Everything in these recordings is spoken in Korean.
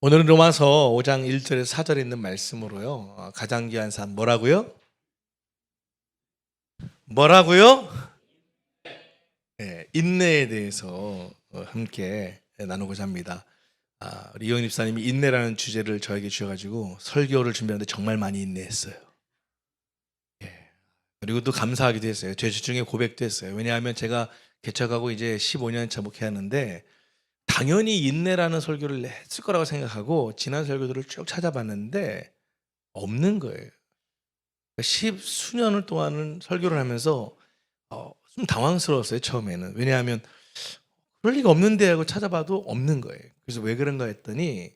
오늘은 로마서 5장 1절에서 4절에 있는 말씀으로요. 가장 귀한 삶 뭐라고요? 뭐라고요? 네, 인내에 대해서 함께 나누고자 합니다. 우리 이영인 집사님이 인내라는 주제를 저에게 주셔가지고 설교를 준비하는데 정말 많이 인내했어요. 그리고 또 감사하기도 했어요. 제 주중에 고백도 했어요. 왜냐하면 제가 개척하고 이제 15년 차 목회하는데 당연히 인내라는 설교를 했을 거라고 생각하고 지난 설교들을 쭉 찾아봤는데 없는 거예요. 십수년을 동안은 설교를 하면서 좀 당황스러웠어요, 처음에는. 왜냐하면 그럴 리가 없는데 하고 찾아봐도 없는 거예요. 그래서 왜 그런가 했더니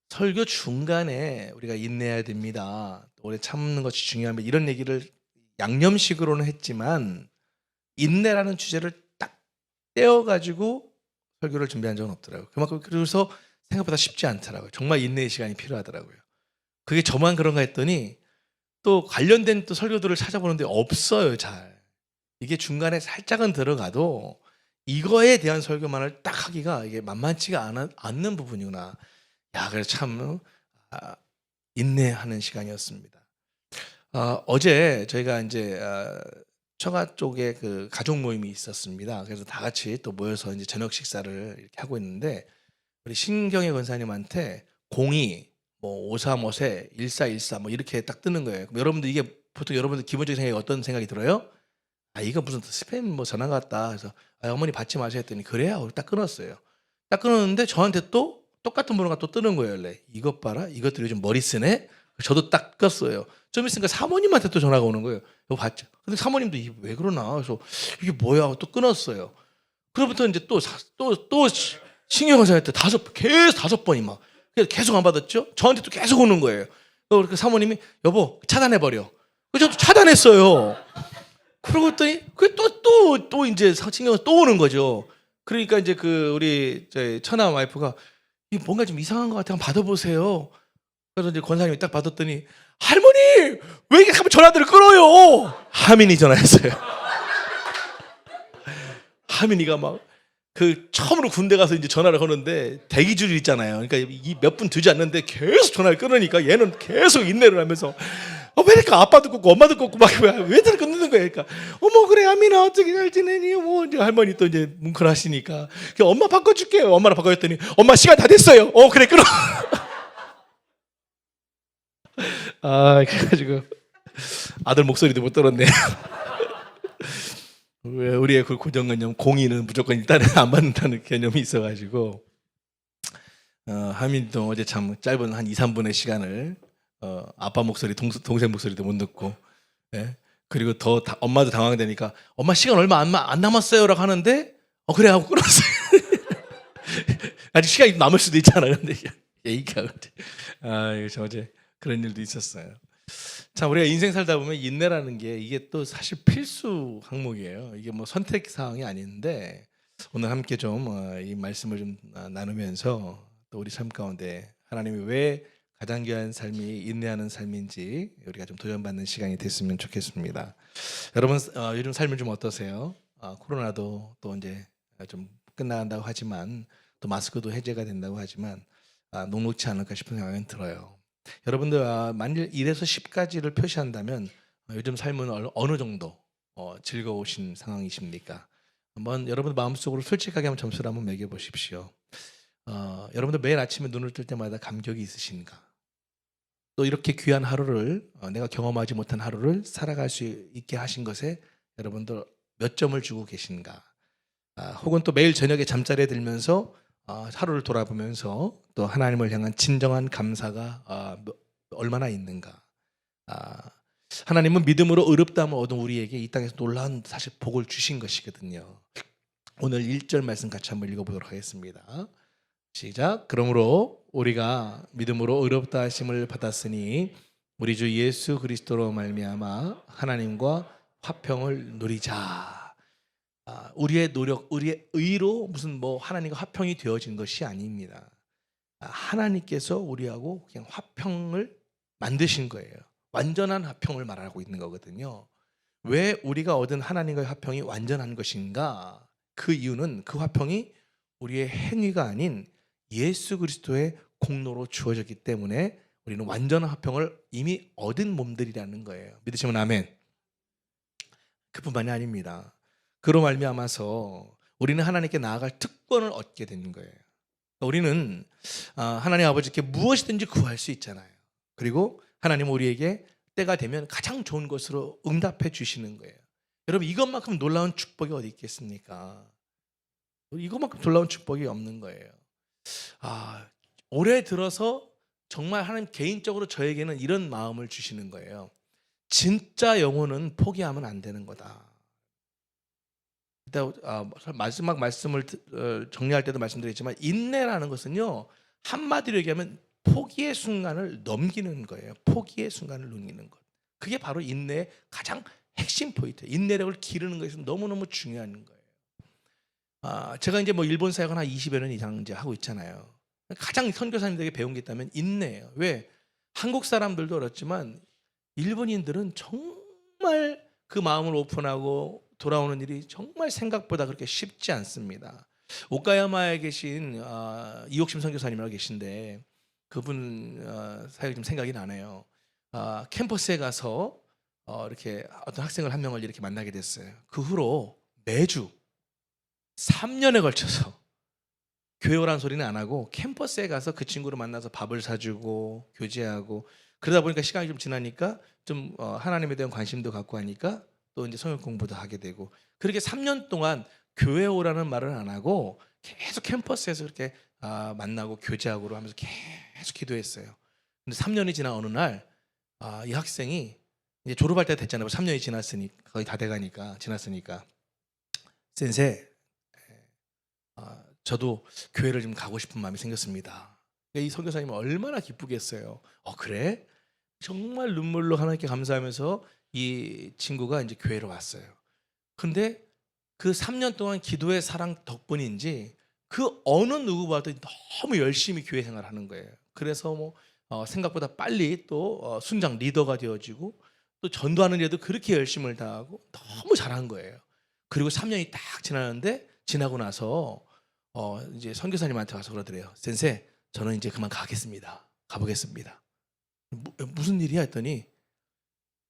설교 중간에 우리가 인내해야 됩니다. 오래 참는 것이 중요합니다. 이런 얘기를 양념식으로는 했지만 인내라는 주제를 딱 떼어가지고 설교를 준비한 적은 없더라고요. 그만큼 그래서 생각보다 쉽지 않더라고요. 정말 인내의 시간이 필요하더라고요. 그게 저만 그런가 했더니 또 관련된 또 설교들을 찾아보는데 없어요, 잘. 이게 중간에 살짝은 들어가도 이거에 대한 설교만을 딱 하기가 이게 만만치가 않는 부분이구나. 그래서 참 인내하는 시간이었습니다. 어제 저희가 이제 처가 쪽에 그 가족 모임이 있었습니다. 그래서 다 같이 또 모여서 이제 저녁 식사를 이렇게 하고 있는데 우리 신경의 권사님한테 02, 뭐 5354, 1414 뭐 이렇게 딱 뜨는 거예요. 그럼 여러분들 이게 보통 여러분들 기본적인 생각이 어떤 생각이 들어요? 이거 무슨 스팸 뭐 전화 같다. 그래서 어머니 받지 마세요 했더니 그래요. 하고 딱 끊었어요. 딱 끊었는데 저한테 또 똑같은 번호가 또 뜨는 거예요. 원래. 이것 봐라. 이것들 요즘 머리 쓰네. 저도 딱 껐어요. 좀 있으니까 사모님한테 또 전화가 오는 거예요. 이거 봤죠? 근데 사모님도 이게 왜 그러나? 그래서 이게 뭐야? 하고 또 끊었어요. 그로부터 이제 또 신경전화했대. 계속 5번이 막. 그래서 계속 안 받았죠? 저한테 또 계속 오는 거예요. 그 사모님이 여보 차단해 버려. 그래서 저도 차단했어요. 그러고 했더니 그 또 이제 신경 또 오는 거죠. 그러니까 이제 그 우리 처나 와이프가 이 뭔가 좀 이상한 것 같아. 한번 받아보세요. 그래서 이제 권사님이 딱 받았더니 할머니 왜 이렇게 한번 전화들을 끊어요? 하민이 전화했어요. 하민이가 막 그 처음으로 군대 가서 이제 전화를 거는데 대기줄 있잖아요. 그러니까 이 몇 분 되지 않는데 계속 전화를 끊으니까 얘는 계속 인내를 하면서 왜 이렇게 아빠도 끊고 엄마도 끊고 막 왜 다 끊는 거야? 그러니까 어머 그래 하민아 어떻게 잘 지내니? 뭐 이제 할머니 또 이제 뭉클하시니까 엄마 바꿔줄게요. 엄마랑 바꿔줬더니 엄마 시간 다 됐어요. 그래 끊어. 그래가지고 아들 목소리도 못 들었네. 왜 우리의 그 고정관념 공의는 무조건 일단은 안 받는다는 개념이 있어가지고 하민도 어제 참 짧은 한 2, 3분의 시간을 아빠 목소리 동생 목소리도 못 듣고 그리고 더 엄마도 당황되니까 엄마 시간 얼마 안 남았어요라고 하는데 그래 하고 끊었어요. 아직 시간이 남을 수도 있잖아. 근데 얘기가 이거 어제 그런 일도 있었어요. 참 우리가 인생 살다 보면 인내라는 게 이게 또 사실 필수 항목이에요. 이게 뭐 선택 사항이 아닌데 오늘 함께 좀 이 말씀을 좀 나누면서 또 우리 삶 가운데 하나님이 왜 가장 귀한 삶이 인내하는 삶인지 우리가 좀 도전받는 시간이 됐으면 좋겠습니다. 여러분 요즘 삶은 좀 어떠세요? 코로나도 또 이제 좀 끝나간다고 하지만 또 마스크도 해제가 된다고 하지만 녹록지 않을까 싶은 생각이 들어요. 여러분들 만일 1에서 10까지를 표시한다면 요즘 삶은 어느 정도 즐거우신 상황이십니까? 한번 여러분 마음속으로 솔직하게 한번 점수를 한번 매겨보십시오. 여러분들 매일 아침에 눈을 뜰 때마다 감격이 있으신가? 또 이렇게 귀한 하루를 내가 경험하지 못한 하루를 살아갈 수 있게 하신 것에 여러분들 몇 점을 주고 계신가? 혹은 또 매일 저녁에 잠자리에 들면서 하루를 돌아보면서 또 하나님을 향한 진정한 감사가 얼마나 있는가. 하나님은 믿음으로 의롭다함을 얻은 우리에게 이 땅에서 놀라운 사실 복을 주신 것이거든요. 오늘 1절 말씀 같이 한번 읽어보도록 하겠습니다. 시작. 그러므로 우리가 믿음으로 의롭다 하심을 받았으니 우리 주 예수 그리스도로 말미암아 하나님과 화평을 누리자. 우리의 노력, 우리의 의로 무슨 뭐 하나님과 화평이 되어진 것이 아닙니다. 하나님께서 우리하고 그냥 화평을 만드신 거예요. 완전한 화평을 말하고 있는 거거든요. 왜 우리가 얻은 하나님과의 화평이 완전한 것인가? 그 이유는 그 화평이 우리의 행위가 아닌 예수 그리스도의 공로로 주어졌기 때문에 우리는 완전한 화평을 이미 얻은 몸들이라는 거예요. 믿으시면 아멘. 그뿐만이 아닙니다. 그로 말미암아서 우리는 하나님께 나아갈 특권을 얻게 되는 거예요. 우리는 하나님 아버지께 무엇이든지 구할 수 있잖아요. 그리고 하나님은 우리에게 때가 되면 가장 좋은 것으로 응답해 주시는 거예요. 여러분, 이것만큼 놀라운 축복이 어디 있겠습니까? 이것만큼 놀라운 축복이 없는 거예요. 올해 들어서 정말 하나님 개인적으로 저에게는 이런 마음을 주시는 거예요. 진짜 영혼은 포기하면 안 되는 거다. 마지막 말씀을 정리할 때도 말씀드렸지만, 인내라는 것은요, 한마디로 얘기하면 포기의 순간을 넘기는 거예요. 포기의 순간을 넘기는 것. 그게 바로 인내의 가장 핵심 포인트예요. 인내력을 기르는 것이 너무너무 중요한 거예요. 제가 이제 뭐 일본 사역을 한 20여 년 이상 이제 하고 있잖아요. 가장 선교사님들에게 배운 게 있다면 인내예요. 왜? 한국 사람들도 그렇지만 일본인들은 정말 그 마음을 오픈하고 돌아오는 일이 정말 생각보다 그렇게 쉽지 않습니다. 오카야마에 계신 이옥심 선교사님이라고 계신데, 그분 사역이 좀 생각이 나네요. 캠퍼스에 가서 이렇게 어떤 학생을 한 명을 이렇게 만나게 됐어요. 그 후로 매주 3년에 걸쳐서 교회 오라는 소리는 안 하고 캠퍼스에 가서 그 친구를 만나서 밥을 사주고 교제하고, 그러다 보니까 시간이 좀 지나니까 좀 하나님에 대한 관심도 갖고 하니까 또 이제 성역 공부도 하게 되고, 그렇게 3년 동안 교회 오라는 말을 안 하고 계속 캠퍼스에서 그렇게 만나고 교제하고 하면서 계속 기도했어요. 근데 3년이 지난 어느 날 이 학생이 이제 졸업할 때 됐잖아요. 3년이 지났으니까, 거의 다 돼가니까 지났으니까, 센세, 저도 교회를 좀 가고 싶은 마음이 생겼습니다. 이 선교사님은 얼마나 기쁘겠어요. 그래? 정말 눈물로 하나님께 감사하면서 이 친구가 이제 교회로 왔어요. 근데 그 3년 동안 기도의 사랑 덕분인지 그 어느 누구보다도 너무 열심히 교회 생활을 하는 거예요. 그래서 뭐 생각보다 빨리 또 순장 리더가 되어지고, 또 전도하는 일에도 그렇게 열심을 다하고 너무 잘한 거예요. 그리고 3년이 딱 지나고 나서 이제 선교사님한테 와서 그러더래요. 센세, 저는 이제 그만 가보겠습니다. 무슨 일이야 했더니,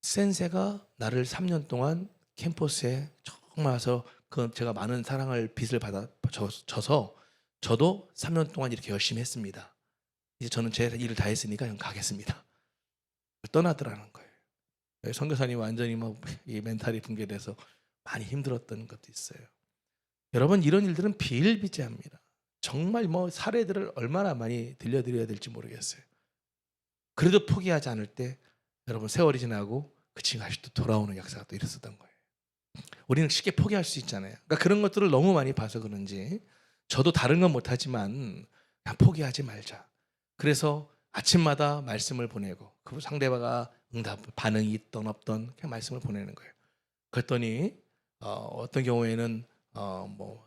센세가 나를 3년 동안 캠퍼스에 정말 와서 제가 많은 사랑을 빚을 받아줘서 저도 3년 동안 이렇게 열심히 했습니다. 이제 저는 제 일을 다 했으니까 그냥 가겠습니다. 떠나더라는 거예요. 선교사님 완전히 이 멘탈이 붕괴돼서 많이 힘들었던 것도 있어요. 여러분, 이런 일들은 비일비재합니다. 정말 사례들을 얼마나 많이 들려드려야 될지 모르겠어요. 그래도 포기하지 않을 때 여러분, 세월이 지나고 그 친구가 아직도 돌아오는 역사가 또 있었던 거예요. 우리는 쉽게 포기할 수 있잖아요. 그러니까 그런 것들을 너무 많이 봐서 그런지, 저도 다른 건 못하지만 그냥 포기하지 말자. 그래서 아침마다 말씀을 보내고, 그 상대방이 반응이 있던 없던 그냥 말씀을 보내는 거예요. 그랬더니 어떤 경우에는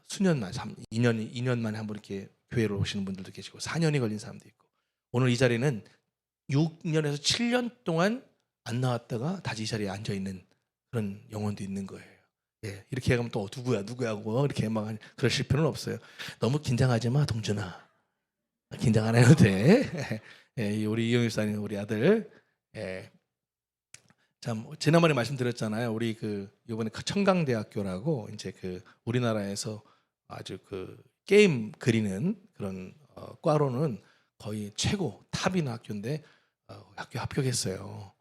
수년 만, 2년 만에 한 번 이렇게 교회로 오시는 분들도 계시고, 4년이 걸린 사람도 있고, 오늘 이 자리는 6년에서 7년 동안 안 나왔다가 다시 이 자리에 앉아 있는 그런 영혼도 있는 거예요. 예, 이렇게 하면 또 누구야 하고 이렇게 막 그러실 필요는 없어요. 너무 긴장하지 마, 동준아. 긴장 안 해도 돼. 예, 우리 이영일 사님, 우리 아들. 예. 참, 지난번에 말씀드렸잖아요. 우리 이번에 청강대학교라고 이제 우리나라에서 아주 게임 그리는 그런 과로는 거의 최고 탑인 학교인데 학교 합격했어요.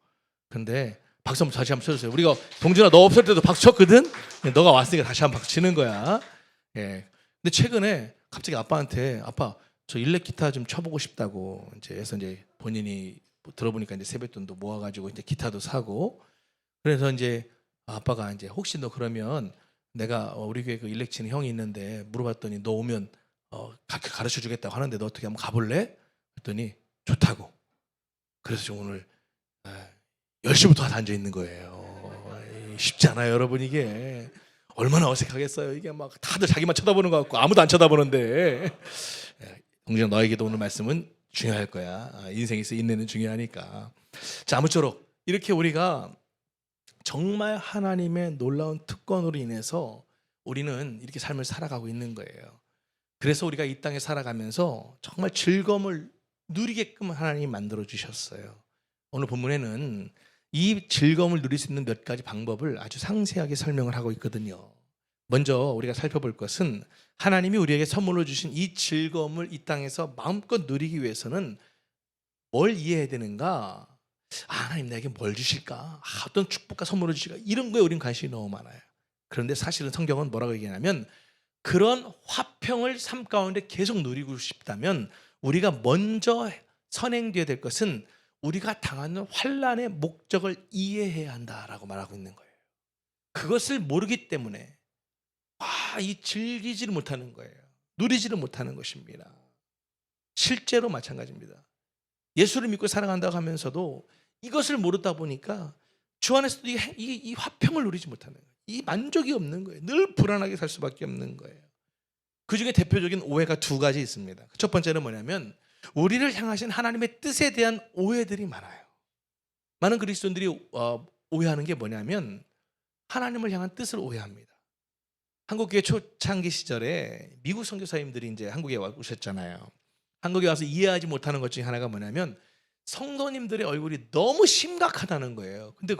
근데 박수 한번 다시 한번 쳐주세요. 우리가 동준아, 너 없을 때도 박수 쳤거든. 너가 왔으니까 다시 한번 박수 치는 거야. 예. 근데 최근에 갑자기 아빠한테, 아빠 저 일렉 기타 좀 쳐보고 싶다고 해서 이제 본인이 들어보니까 이제 세뱃돈도 모아가지고 이제 기타도 사고, 그래서 이제 아빠가 이제 혹시 너 그러면 내가 우리 교회 일렉 치는 형이 있는데 물어봤더니 너 오면 가르쳐 주겠다고 하는데 너 어떻게 한번 가볼래? 그랬더니 좋다고. 그래서 지금 오늘 10시부터 앉아 있는 거예요. 쉽지 않아요, 여러분. 이게 얼마나 어색하겠어요. 이게 막 다들 자기만 쳐다보는 것 같고 아무도 안 쳐다보는데. 동진아, 너에게도 오늘 말씀은 중요할 거야. 인생에서 인내는 중요하니까. 자, 아무쪼록 이렇게 우리가 정말 하나님의 놀라운 특권으로 인해서 우리는 이렇게 삶을 살아가고 있는 거예요. 그래서 우리가 이 땅에 살아가면서 정말 즐거움을 누리게끔 하나님이 만들어 주셨어요. 오늘 본문에는 이 즐거움을 누릴 수 있는 몇 가지 방법을 아주 상세하게 설명을 하고 있거든요. 먼저 우리가 살펴볼 것은 하나님이 우리에게 선물로 주신 이 즐거움을 이 땅에서 마음껏 누리기 위해서는 뭘 이해해야 되는가? 하나님 나에게 뭘 주실까? 어떤 축복과 선물을 주실까? 이런 거에 우린 관심이 너무 많아요. 그런데 사실은 성경은 뭐라고 얘기하냐면 그런 화평을 삶 가운데 계속 누리고 싶다면 우리가 먼저 선행되어야 될 것은 우리가 당하는 환난의 목적을 이해해야 한다라고 말하고 있는 거예요. 그것을 모르기 때문에 이 즐기지를 못하는 거예요. 누리지를 못하는 것입니다. 실제로 마찬가지입니다. 예수를 믿고 살아간다고 하면서도 이것을 모르다 보니까 주 안에서도 이 화평을 누리지 못하는 거예요. 이 만족이 없는 거예요. 늘 불안하게 살 수밖에 없는 거예요. 그 중에 대표적인 오해가 두 가지 있습니다. 첫 번째는 뭐냐면 우리를 향하신 하나님의 뜻에 대한 오해들이 많아요. 많은 그리스도인들이 오해하는 게 뭐냐면 하나님을 향한 뜻을 오해합니다. 한국교회 초창기 시절에 미국 선교사님들이 이제 한국에 오셨잖아요. 한국에 와서 이해하지 못하는 것 중에 하나가 뭐냐면 성도님들의 얼굴이 너무 심각하다는 거예요. 근데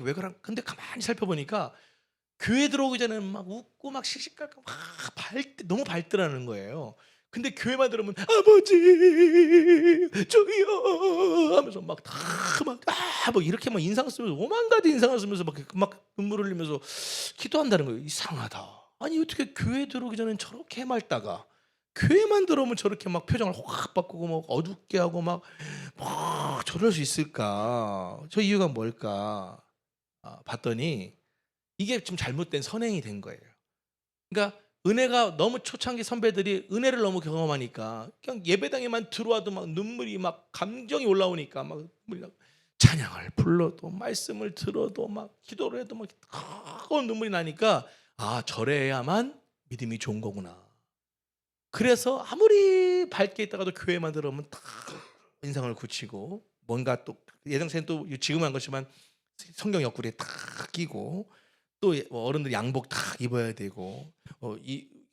가만히 살펴보니까 교회 들어오기 전에는 막 웃고 막 씩씩깔깔 너무 밝더라는 거예요. 근데 교회만 들어오면 아버지 저기요 하면서 막 이렇게 막 인상 쓰면서 오만 가지 인상을 쓰면서 막 눈물을 흘리면서 기도한다는 거예요. 이상하다. 아니 어떻게 교회 들어오기 전엔 저렇게 해맑다가 교회만 들어오면 저렇게 막 표정을 확 바꾸고 막 어둡게 하고 막 저럴 수 있을까? 저 이유가 뭘까? 봤더니 이게 좀 잘못된 선행이 된 거예요. 그러니까 은혜가 너무 초창기 선배들이 은혜를 너무 경험하니까 그냥 예배당에만 들어와도 막 눈물이 막 감정이 올라오니까 막 찬양을 불러도 말씀을 들어도 막 기도를 해도 막 뜨거운 눈물이 나니까 저래야만 믿음이 좋은 거구나. 그래서 아무리 밝게 있다가도 교회만 들어오면 딱 인상을 굳히고 뭔가 또 예전에는 또 지금 한 것이지만 성경 옆구리에 딱 끼고 또 어른들 양복 딱 입어야 되고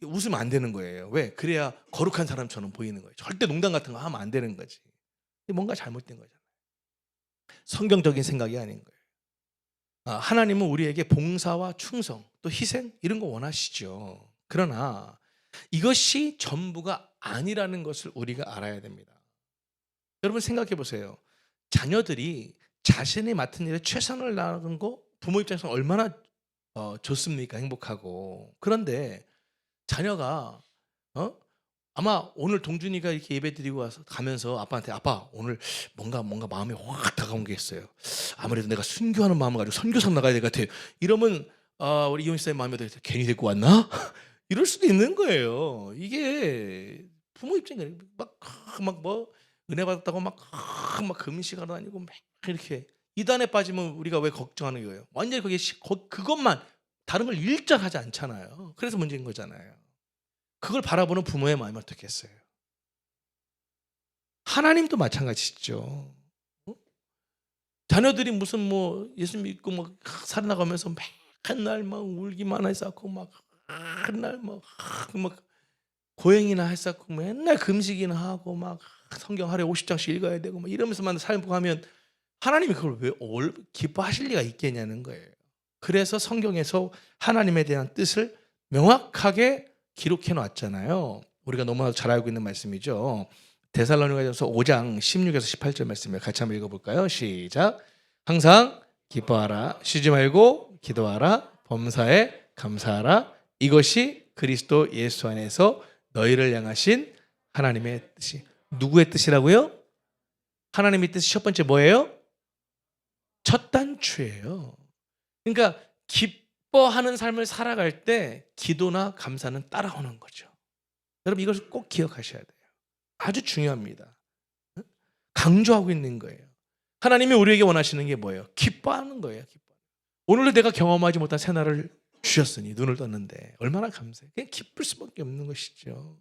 웃으면 안 되는 거예요. 왜? 그래야 거룩한 사람처럼 보이는 거예요. 절대 농담 같은 거 하면 안 되는 거지. 뭔가 잘못된 거잖아요. 성경적인 생각이 아닌 거예요. 하나님은 우리에게 봉사와 충성 또 희생 이런 거 원하시죠. 그러나 이것이 전부가 아니라는 것을 우리가 알아야 됩니다. 여러분 생각해 보세요. 자녀들이 자신이 맡은 일에 최선을 다하는 거 부모 입장에서 얼마나 좋습니까? 행복하고. 그런데 자녀가 아마 오늘 동준이가 이렇게 예배 드리고 와서 가면서 아빠한테 아빠 오늘 뭔가 마음에 확 다가온 게 있어요. 아무래도 내가 순교하는 마음을 가지고 선교사 나가야 될 것 같아요. 이러면 우리 이혼 씨의 마음에 들어서 괜히 데리고 왔나? 이럴 수도 있는 거예요. 이게 부모 입장에 뭐 은혜 받았다고 막 금식하러 다니고 막 이렇게 이단에 빠지면 우리가 왜 걱정하는 거예요? 완전히 그것만 다른 걸 일절하지 않잖아요. 그래서 문제인 거잖아요. 그걸 바라보는 부모의 마음이 어떻겠어요? 하나님도 마찬가지죠. 자녀들이 무슨 뭐 예수 믿고 막 살아나가면서 맨날 막 울기만 했었고 막 맨날 막 고행이나 했었고 맨날 금식이나 하고 막 성경 하루에 50장씩 읽어야 되고 막 이러면서만 살고 하면 하나님이 그걸 왜 기뻐하실 리가 있겠냐는 거예요. 그래서 성경에서 하나님에 대한 뜻을 명확하게 기록해 놨잖아요. 우리가 너무나도 잘 알고 있는 말씀이죠. 데살로니가전서 5장 16에서 18절 말씀을 같이 한번 읽어볼까요? 시작. 항상 기뻐하라. 쉬지 말고 기도하라. 범사에 감사하라. 이것이 그리스도 예수 안에서 너희를 향하신 하나님의 뜻이. 누구의 뜻이라고요? 하나님의 뜻이 첫 번째 뭐예요? 첫 단추예요. 그러니까 기뻐하는 삶을 살아갈 때 기도나 감사는 따라오는 거죠. 여러분 이것을 꼭 기억하셔야 돼요. 아주 중요합니다. 강조하고 있는 거예요. 하나님이 우리에게 원하시는 게 뭐예요? 기뻐하는 거예요. 오늘도 내가 경험하지 못한 새날을 주셨으니 눈을 떴는데 얼마나 감사해요. 그냥 기쁠 수밖에 없는 것이죠.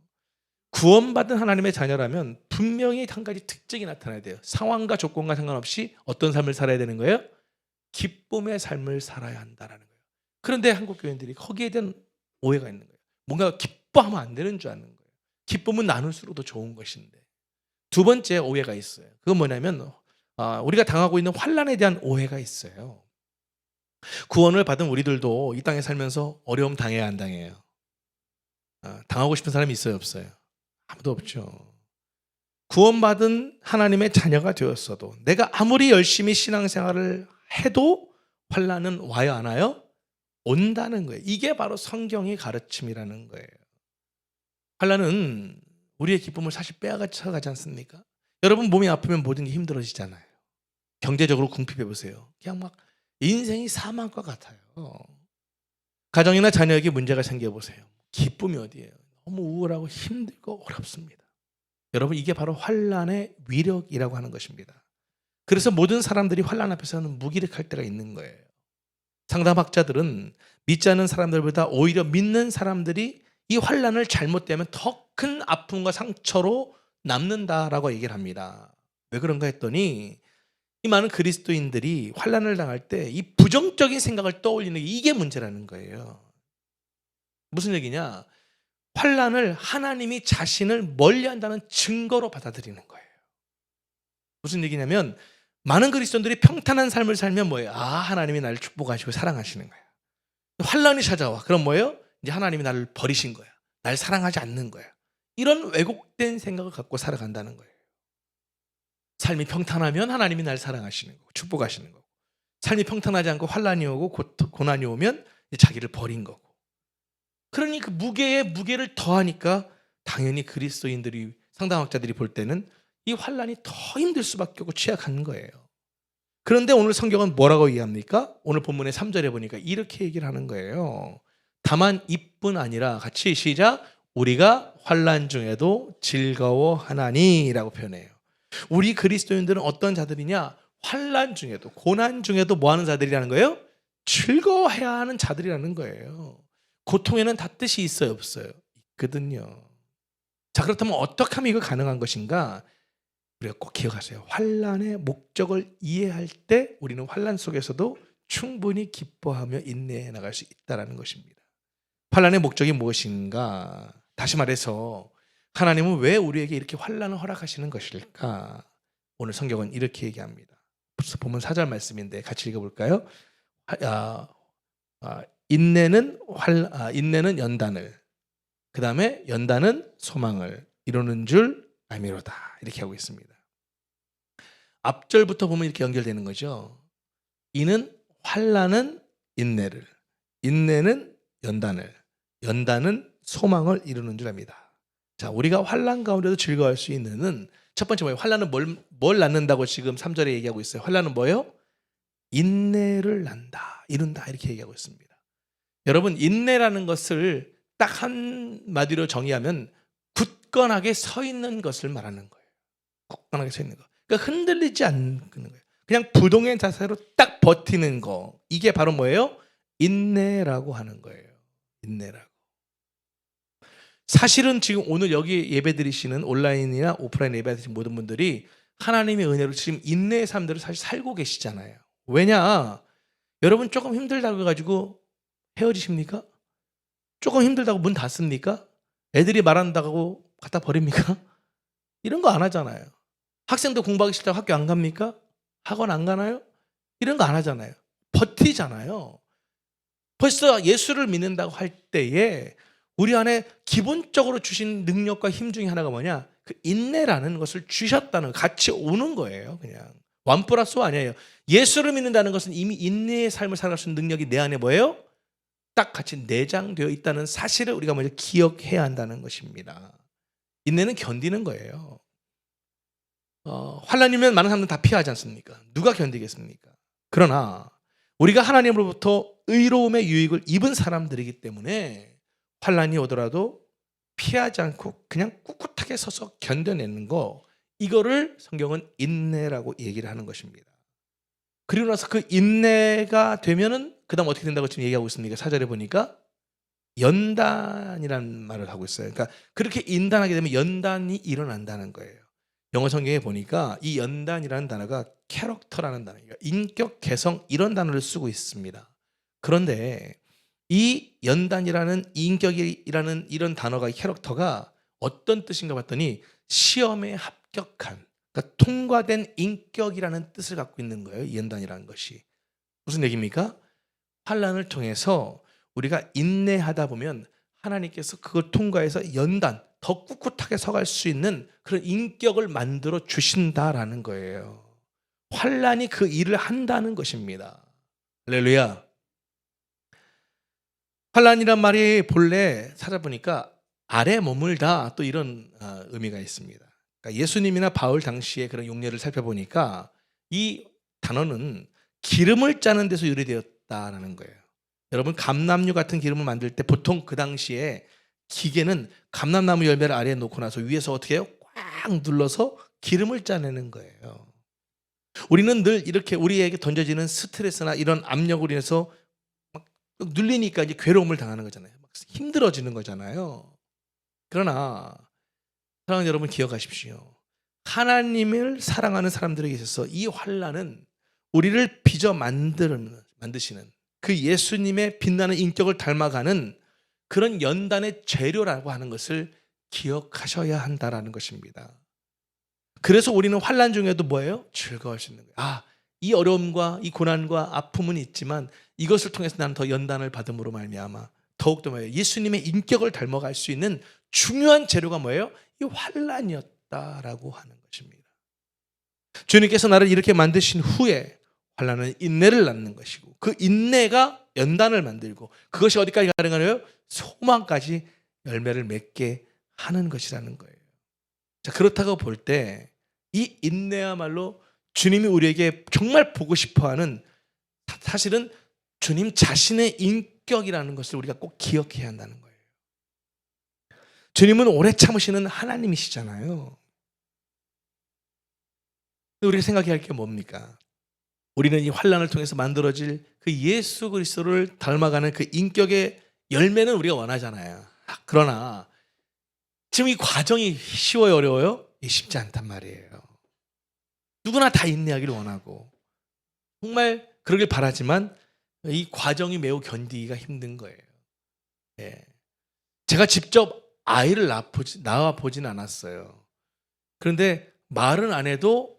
구원받은 하나님의 자녀라면 분명히 한 가지 특징이 나타나야 돼요. 상황과 조건과 상관없이 어떤 삶을 살아야 되는 거예요? 기쁨의 삶을 살아야 한다는 거예요. 그런데 한국 교인들이 거기에 대한 오해가 있는 거예요. 뭔가 기뻐하면 안 되는 줄 아는 거예요. 기쁨은 나눌수록 더 좋은 것인데. 두 번째 오해가 있어요. 그건 뭐냐면 우리가 당하고 있는 환난에 대한 오해가 있어요. 구원을 받은 우리들도 이 땅에 살면서 어려움 당해야 안 당해요? 당하고 싶은 사람이 있어요, 없어요? 아무도 없죠. 구원받은 하나님의 자녀가 되었어도 내가 아무리 열심히 신앙생활을 해도 환난은 와요, 안 와요? 온다는 거예요. 이게 바로 성경의 가르침이라는 거예요. 환난은 우리의 기쁨을 사실 빼앗아가지 않습니까? 여러분 몸이 아프면 모든 게 힘들어지잖아요. 경제적으로 궁핍해 보세요. 그냥 막 인생이 사망과 같아요. 가정이나 자녀에게 문제가 생겨보세요. 기쁨이 어디예요? 너무 우울하고 힘들고 어렵습니다. 여러분 이게 바로 환난의 위력이라고 하는 것입니다. 그래서 모든 사람들이 환난 앞에서는 무기력할 때가 있는 거예요. 상담학자들은 믿지 않는 사람들보다 오히려 믿는 사람들이 이 환난을 잘못 대하면 더 큰 아픔과 상처로 남는다라고 얘기를 합니다. 왜 그런가 했더니 이 많은 그리스도인들이 환난을 당할 때 이 부정적인 생각을 떠올리는 이게 문제라는 거예요. 무슨 얘기냐? 환난을 하나님이 자신을 멀리한다는 증거로 받아들이는 거예요. 무슨 얘기냐면 많은 그리스도인들이 평탄한 삶을 살면 뭐예요? 하나님이 나를 축복하시고 사랑하시는 거야. 환난이 찾아와. 그럼 뭐예요? 이제 하나님이 나를 버리신 거야. 날 사랑하지 않는 거야. 이런 왜곡된 생각을 갖고 살아간다는 거예요. 삶이 평탄하면 하나님이 날 사랑하시는 거고 축복하시는 거고, 삶이 평탄하지 않고 환난이 오고 고난이 오면 자기를 버린 거고. 그러니 그 무게에 무게를 더하니까 당연히 그리스도인들이, 상담학자들이 볼 때는 이 환난이 더 힘들 수밖에 없고 취약한 거예요. 그런데 오늘 성경은 뭐라고 얘기합니까? 오늘 본문의 3절에 보니까 이렇게 얘기를 하는 거예요. 다만 이뿐 아니라, 같이 시작, 우리가 환난 중에도 즐거워하나니라고 표현해요. 우리 그리스도인들은 어떤 자들이냐? 환난 중에도, 고난 중에도 뭐 하는 자들이라는 거예요? 즐거워해야 하는 자들이라는 거예요. 고통에는 다 뜻이 있어요, 없어요? 있거든요. 자, 그렇다면 어떻게 하면 이거 가능한 것인가? 우리가 꼭 기억하세요. 환난의 목적을 이해할 때 우리는 환난 속에서도 충분히 기뻐하며 인내해 나갈 수 있다는 것입니다. 환난의 목적이 무엇인가? 다시 말해서 하나님은 왜 우리에게 이렇게 환난을 허락하시는 것일까? 오늘 성경은 이렇게 얘기합니다. 본문 4절 말씀인데 같이 읽어볼까요? 인내는 연단을, 그 다음에 연단은 소망을 이루는 줄 알미로다, 이렇게 하고 있습니다. 앞절부터 보면 이렇게 연결되는 거죠. 이는 환난은 인내를, 인내는 연단을, 연단은 소망을 이루는 줄 압니다. 자, 우리가 환난 가운데도 즐거워할 수 있는 첫 번째 뭐예요? 환난은 뭘 낳는다고 지금 3절에 얘기하고 있어요. 환난은 뭐예요? 인내를 낳는다, 이룬다, 이렇게 얘기하고 있습니다. 여러분, 인내라는 것을 딱 한마디로 정의하면 굳건하게 서 있는 것을 말하는 거예요. 굳건하게 서 있는 거. 그러니까 흔들리지 않는 거예요. 그냥 부동의 자세로 딱 버티는 거. 이게 바로 뭐예요? 인내라고 하는 거예요. 인내라고. 사실은 지금 오늘 여기 예배 드리시는 온라인이나 오프라인 예배 드리시는 모든 분들이 하나님의 은혜로 지금 인내의 삶들을 사실 살고 계시잖아요. 왜냐? 여러분 조금 힘들다고 해가지고 헤어지십니까? 조금 힘들다고 문 닫습니까? 애들이 말한다고 갖다 버립니까? 이런 거 안 하잖아요. 학생도 공부하기 싫다고 학교 안 갑니까? 학원 안 가나요? 이런 거 안 하잖아요. 버티잖아요. 벌써 예수를 믿는다고 할 때에 우리 안에 기본적으로 주신 능력과 힘 중에 하나가 뭐냐? 그 인내라는 것을 주셨다는, 같이 오는 거예요. 그냥 1+5 아니에요. 예수를 믿는다는 것은 이미 인내의 삶을 살아갈 수 있는 능력이 내 안에 뭐예요? 딱 같이 내장되어 있다는 사실을 우리가 먼저 기억해야 한다는 것입니다. 인내는 견디는 거예요. 환난이면 많은 사람들은 다 피하지 않습니까? 누가 견디겠습니까? 그러나 우리가 하나님으로부터 의로움의 유익을 입은 사람들이기 때문에 환난이 오더라도 피하지 않고 그냥 꿋꿋하게 서서 견뎌내는 거, 이거를 성경은 인내라고 얘기를 하는 것입니다. 그리고 나서 그 인내가 되면은 그 다음 어떻게 된다고 지금 얘기하고 있습니까? 4절에 보니까 연단이라는 말을 하고 있어요. 그러니까 그렇게 인단하게 되면 연단이 일어난다는 거예요. 영어 성경에 보니까 이 연단이라는 단어가 캐릭터라는 단어예요. 인격, 개성, 이런 단어를 쓰고 있습니다. 그런데 이 연단이라는 인격이라는 이런 단어가, 캐릭터가 어떤 뜻인가 봤더니 시험에 합격한, 그러니까 통과된 인격이라는 뜻을 갖고 있는 거예요. 이 연단이라는 것이. 무슨 얘기입니까? 환난을 통해서 우리가 인내하다 보면 하나님께서 그걸 통과해서 연단, 더 꿋꿋하게 서갈 수 있는 그런 인격을 만들어 주신다라는 거예요. 환난이 그 일을 한다는 것입니다. 할렐루야. 환난이란 말이 본래 찾아보니까 아래 머물다, 또 이런 의미가 있습니다. 그러니까 예수님이나 바울 당시의 그런 용례를 살펴보니까 이 단어는 기름을 짜는 데서 유래되었다라는 거예요. 여러분, 감람류 같은 기름을 만들 때 보통 그 당시에 기계는 감람나무 열매를 아래에 놓고 나서 위에서 어떻게 해요? 꽉 눌러서 기름을 짜내는 거예요. 우리는 늘 이렇게 우리에게 던져지는 스트레스나 이런 압력으로 인해서 막 눌리니까 이제 괴로움을 당하는 거잖아요. 막 힘들어지는 거잖아요. 그러나 사랑하는 여러분, 기억하십시오. 하나님을 사랑하는 사람들에게 있어서 이 환난은 우리를 빚어 만드시는 그 예수님의 빛나는 인격을 닮아가는 그런 연단의 재료라고 하는 것을 기억하셔야 한다라는 것입니다. 그래서 우리는 환난 중에도 뭐예요? 즐거울 수 있는 거예요. 이 어려움과 이 고난과 아픔은 있지만 이것을 통해서 나는 더 연단을 받음으로 말미암아 더욱더 뭐예요? 예수님의 인격을 닮아갈 수 있는 중요한 재료가 뭐예요? 이 환난이었다라고 하는 것입니다. 주님께서 나를 이렇게 만드신 후에 환난은 인내를 낳는 것이고, 그 인내가 연단을 만들고, 그것이 어디까지 가능하나요? 소망까지 열매를 맺게 하는 것이라는 거예요. 자, 그렇다고 볼 때 이 인내야말로 주님이 우리에게 정말 보고 싶어하는, 사실은 주님 자신의 인격이라는 것을 우리가 꼭 기억해야 한다는 거예요. 주님은 오래 참으시는 하나님이시잖아요. 우리가 생각해야 할 게 뭡니까? 우리는 이 환난을 통해서 만들어질 그 예수 그리스도를 닮아가는 그 인격의 열매는 우리가 원하잖아요. 그러나 지금 이 과정이 쉬워요, 어려워요? 쉽지 않단 말이에요. 누구나 다 인내하기를 원하고 정말 그러길 바라지만 이 과정이 매우 견디기가 힘든 거예요. 예. 제가 직접 아이를 낳아 보진 않았어요. 그런데 말은 안 해도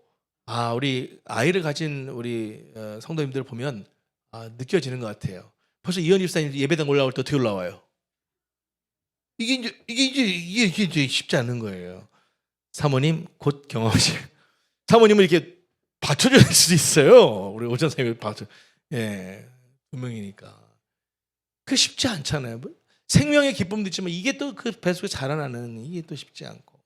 우리 아이를 가진 우리 성도님들 보면 느껴지는 것 같아요. 벌써 이현희 집사님 예배당 올라올 때 어떻게 올라와요? 이게 이제 쉽지 않은 거예요. 사모님 곧 경험하실. 사모님은 이렇게 받쳐줄 수도 있어요. 우리 오전 선생님이 분명이니까. 그 쉽지 않잖아요. 생명의 기쁨도 있지만 이게 또 그 뱃속에 자라나는 이게 또 쉽지 않고.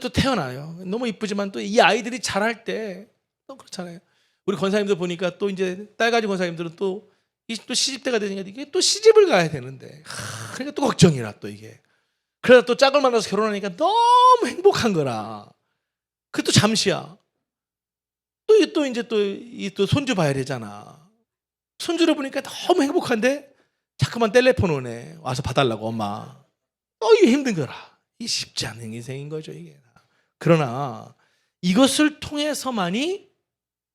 또 태어나요. 너무 이쁘지만 또 이 아이들이 자랄 때 또 그렇잖아요. 우리 권사님들 보니까 또 이제 딸 가진 권사님들은 또 시집때가 되니까 이게 또 시집을 가야 되는데, 그러니까 또 걱정이라 또 이게. 그러다 또 짝을 만나서 결혼하니까 너무 행복한 거라. 그것도 잠시야. 또 이제 또 손주 봐야 되잖아. 손주를 보니까 너무 행복한데 자꾸만 텔레폰 오네. 와서 봐달라고 엄마. 이게 힘든 거라. 이 쉽지 않은 인생인 거죠, 이게. 그러나 이것을 통해서만이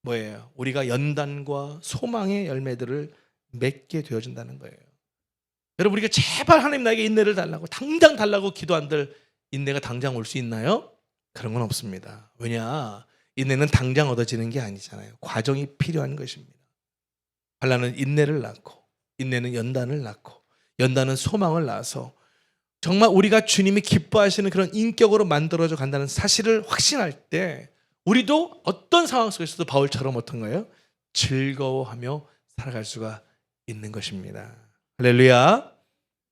뭐예요? 우리가 연단과 소망의 열매들을 맺게 되어진다는 거예요. 여러분, 우리가 제발 하나님 나에게 인내를 달라고 당장 달라고 기도한들 인내가 당장 올 수 있나요? 그런 건 없습니다. 왜냐? 인내는 당장 얻어지는 게 아니잖아요. 과정이 필요한 것입니다. 환난은 인내를 낳고, 인내는 연단을 낳고, 연단은 소망을 낳아서 정말 우리가 주님이 기뻐하시는 그런 인격으로 만들어져 간다는 사실을 확신할 때 우리도 어떤 상황 속에서도 바울처럼 어떤 거예요? 즐거워하며 살아갈 수가 있는 것입니다. 할렐루야.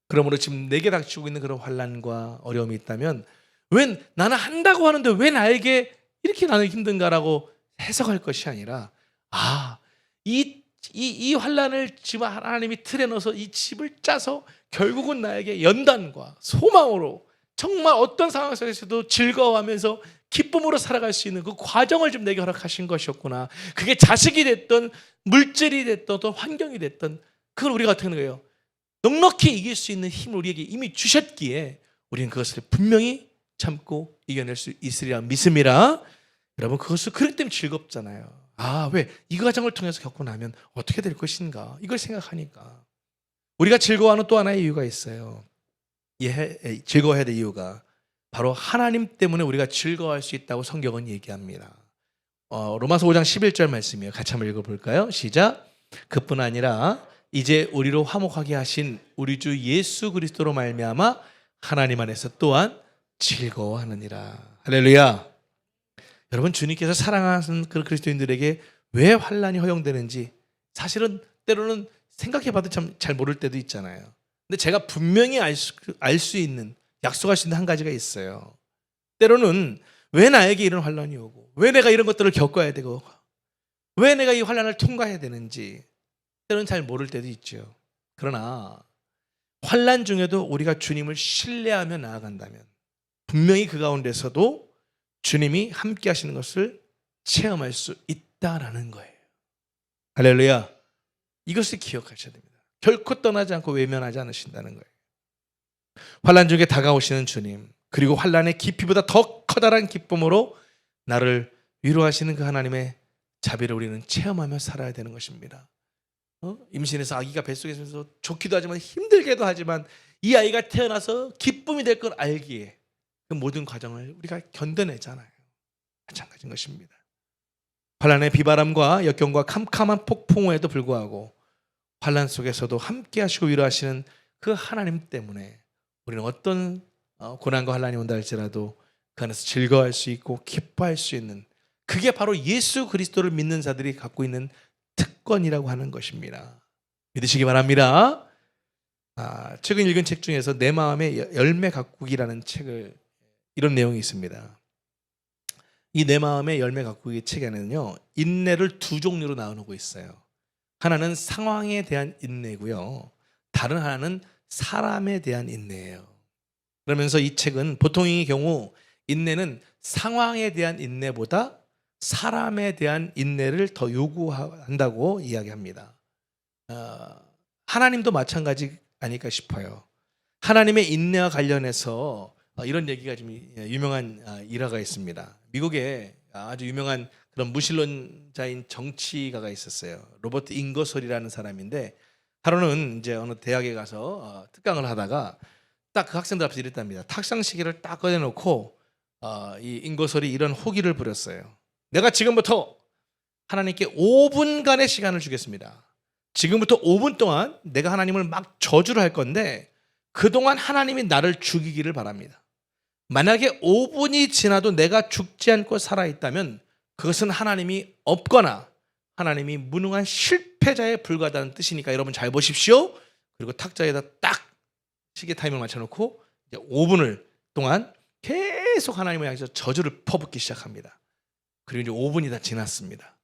그러므로 지금 내게 닥치고 있는 그런 환난과 어려움이 있다면 왜 나는 한다고 하는데 왜 나에게 이렇게 나는 힘든가라고 해석할 것이 아니라 이 환난을 지금 하나님이 틀에 넣어서 이 집을 짜서 결국은 나에게 연단과 소망으로 정말 어떤 상황 속에서도 즐거워하면서 기쁨으로 살아갈 수 있는 그 과정을 좀 내게 허락하신 것이었구나. 그게 자식이 됐던 물질이 됐던 또 환경이 됐던 그걸 우리가 어떻게 하는 거예요? 넉넉히 이길 수 있는 힘을 우리에게 이미 주셨기에 우리는 그것을 분명히 참고 이겨낼 수 있으리라 믿습니다. 여러분, 그것을 그렇기 때문에 즐겁잖아요. 왜? 이 과정을 통해서 겪고 나면 어떻게 될 것인가 이걸 생각하니까 우리가 즐거워하는 또 하나의 이유가 있어요. 즐거워해야 될 이유가 바로 하나님 때문에 우리가 즐거워할 수 있다고 성경은 얘기합니다. 로마서 5장 11절 말씀이에요. 같이 한번 읽어볼까요? 시작. 그뿐 아니라 이제 우리로 화목하게 하신 우리 주 예수 그리스도로 말미암아 하나님 안에서 또한 즐거워하느니라. 할렐루야. 여러분, 주님께서 사랑하는 그 그리스도인들에게 왜 환난이 허용되는지 사실은 때로는 생각해봐도 참 잘 모를 때도 있잖아요. 근데 제가 분명히 알 수 있는, 약속할 수 있는 한 가지가 있어요. 때로는 왜 나에게 이런 환난이 오고, 왜 내가 이런 것들을 겪어야 되고, 왜 내가 이 환난을 통과해야 되는지 때로는 잘 모를 때도 있죠. 그러나 환난 중에도 우리가 주님을 신뢰하며 나아간다면 분명히 그 가운데서도 주님이 함께 하시는 것을 체험할 수 있다라는 거예요. 할렐루야. 이것을 기억하셔야 됩니다. 결코 떠나지 않고 외면하지 않으신다는 거예요. 환난 중에 다가오시는 주님, 그리고 환난의 깊이보다 더 커다란 기쁨으로 나를 위로하시는 그 하나님의 자비를 우리는 체험하며 살아야 되는 것입니다. 임신해서 아기가 뱃속에서 좋기도 하지만 힘들게도 하지만 이 아이가 태어나서 기쁨이 될 걸 알기에 그 모든 과정을 우리가 견뎌내잖아요. 마찬가지인 것입니다. 환난의 비바람과 역경과 캄캄한 폭풍우에도 불구하고 환난 속에서도 함께 하시고 위로하시는 그 하나님 때문에 우리는 어떤 고난과 환난이 온다 할지라도 그 안에서 즐거워할 수 있고 기뻐할 수 있는, 그게 바로 예수 그리스도를 믿는 자들이 갖고 있는 특권이라고 하는 것입니다. 믿으시기 바랍니다. 최근 읽은 책 중에서 내 마음의 열매 가꾸기라는 책을, 이런 내용이 있습니다. 이 내 마음의 열매 가꾸기 책에는요, 인내를 두 종류로 나누고 있어요. 하나는 상황에 대한 인내고요, 다른 하나는 사람에 대한 인내예요. 그러면서 이 책은 보통의 경우 인내는 상황에 대한 인내보다 사람에 대한 인내를 더 요구한다고 이야기합니다. 하나님도 마찬가지 아닐까 싶어요. 하나님의 인내와 관련해서 이런 얘기가 좀 유명한 일화가 있습니다. 미국에 아주 유명한 그런 무신론자인 정치가가 있었어요. 로버트 잉거솔이라는 사람인데, 하루는 이제 어느 대학에 가서 특강을 하다가 딱 그 학생들 앞에서 이랬답니다. 탁상 시계를 딱 꺼내놓고 이 잉거솔이 이런 호기를 부렸어요. 내가 지금부터 하나님께 5분간의 시간을 주겠습니다. 지금부터 5분 동안 내가 하나님을 막 저주를 할 건데 그동안 하나님이 나를 죽이기를 바랍니다. 만약에 5분이 지나도 내가 죽지 않고 살아있다면 그것은 하나님이 없거나 하나님이 무능한 실패자에 불과하다는 뜻이니까 여러분 잘 보십시오. 그리고 탁자에다 딱 시계 타이머를 맞춰놓고 이제 5분을 동안 계속 하나님을 향해서 저주를 퍼붓기 시작합니다. 그리고 이제 5분이 다 지났습니다.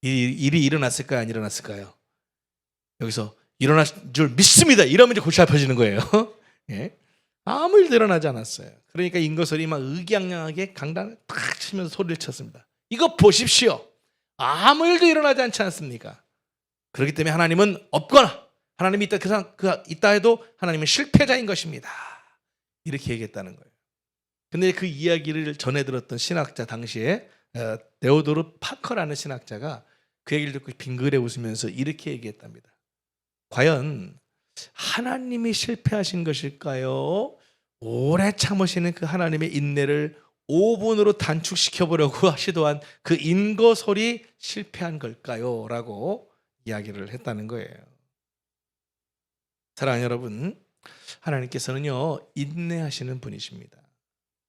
일이 일어났을까요? 안 일어났을까요? 여기서 일어날 줄 믿습니다. 이러면 이제 골치 아파지는 거예요. 예? 아무 일도 일어나지 않았어요. 그러니까 인거설이 막 의기양양하게 강당을 탁 치면서 소리를 쳤습니다. 이거 보십시오. 아무 일도 일어나지 않지 않습니까? 그렇기 때문에 하나님은 없거나 하나님이 있다 해도 하나님은 실패자인 것입니다. 이렇게 얘기했다는 거예요. 근데 그 이야기를 전해 들었던 신학자, 당시에 데오도르 파커라는 신학자가 그 얘기를 듣고 빙그레 웃으면서 이렇게 얘기했답니다. 과연 하나님이 실패하신 것일까요? 오래 참으시는 그 하나님의 인내를 5분으로 단축시켜 보려고 시도한 그 인거설이 실패한 걸까요? 라고 이야기를 했다는 거예요. 사랑하는 여러분, 하나님께서는요 인내하시는 분이십니다.